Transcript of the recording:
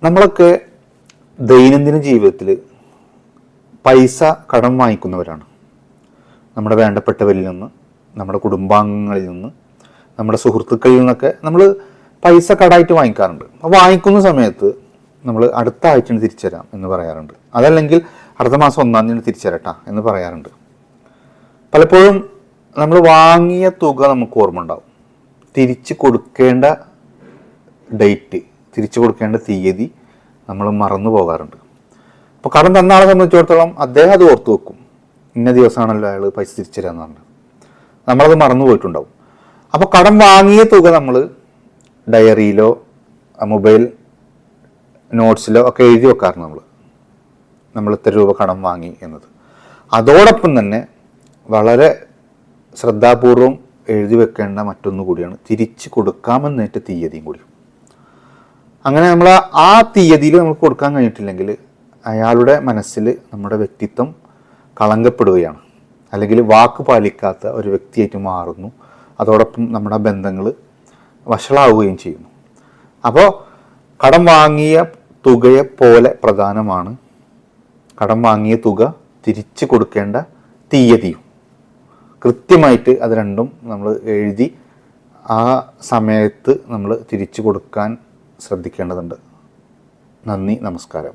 നമ്മളൊക്കെ ദൈനംദിന ജീവിതത്തിൽ പൈസ കടം വാങ്ങിക്കുന്നവരാണ്. നമ്മുടെ വേണ്ടപ്പെട്ടവരിൽ നിന്ന്, നമ്മുടെ കുടുംബാംഗങ്ങളിൽ നിന്ന്, നമ്മുടെ സുഹൃത്തുക്കളിൽ നിന്നൊക്കെ നമ്മൾ പൈസ കടമായിട്ട് വാങ്ങിക്കാറുണ്ട്. അപ്പോൾ വാങ്ങിക്കുന്ന സമയത്ത് നമ്മൾ അടുത്ത ആഴ്ച തിരിച്ചു തരാം എന്ന് പറയാറുണ്ട്. അതല്ലെങ്കിൽ അടുത്ത മാസം 1-ാം തീയതി തിരിച്ചു തരട്ടാ എന്ന് പറയാറുണ്ട്. പലപ്പോഴും നമ്മൾ വാങ്ങിയ തുക നമുക്ക് ഓർമ്മ ഉണ്ടാവും. തിരിച്ചു കൊടുക്കേണ്ട ഡേറ്റ്, തിരിച്ചു കൊടുക്കേണ്ട തീയതി നമ്മൾ മറന്നു പോകാറുണ്ട്. അപ്പോൾ കടം തന്ന ആളെ സംബന്ധിച്ചിടത്തോളം അദ്ദേഹം അത് ഓർത്തു വെക്കും. ഇന്ന ദിവസമാണല്ലോ അയാൾ പൈസ തിരിച്ചു തരാമെന്ന് പറഞ്ഞത്. നമ്മളത് മറന്നു പോയിട്ടുണ്ടാവും. അപ്പോൾ കടം വാങ്ങിയ തുക നമ്മൾ ഡയറിയിലോ മൊബൈൽ നോട്ട്സിലോ ഒക്കെ എഴുതി വെക്കാറുണ്ട്. നമ്മൾ ഇത്ര രൂപ കടം വാങ്ങി എന്നത്. അതോടൊപ്പം തന്നെ വളരെ ശ്രദ്ധാപൂർവം എഴുതി വെക്കേണ്ട മറ്റൊന്നു കൂടിയാണ് തിരിച്ചു കൊടുക്കാമെന്നേറ്റ തീയതിയും കൂടി. അങ്ങനെ നമ്മൾ ആ തീയതിയിൽ നമുക്ക് കൊടുക്കാൻ കഴിഞ്ഞിട്ടില്ലെങ്കിൽ അയാളുടെ മനസ്സിൽ നമ്മുടെ വ്യക്തിത്വം കളങ്കപ്പെടുകയാണ്, അല്ലെങ്കിൽ വാക്ക് പാലിക്കാത്ത ഒരു വ്യക്തിയായിട്ട് മാറുന്നു. അതോടൊപ്പം നമ്മുടെ ബന്ധങ്ങൾ വഷളാവുകയും ചെയ്യുന്നു. അപ്പോൾ കടം വാങ്ങിയ തുകയെ പോലെ പ്രധാനമാണ് കടം വാങ്ങിയ തുക തിരിച്ചു കൊടുക്കേണ്ട തീയതിയും. കൃത്യമായിട്ട് അത് രണ്ടും നമ്മൾ എഴുതി ആ സമയത്ത് നമ്മൾ തിരിച്ചു കൊടുക്കാൻ ശ്രദ്ധിക്കേണ്ടതുണ്ട്. നന്ദി, നമസ്കാരം.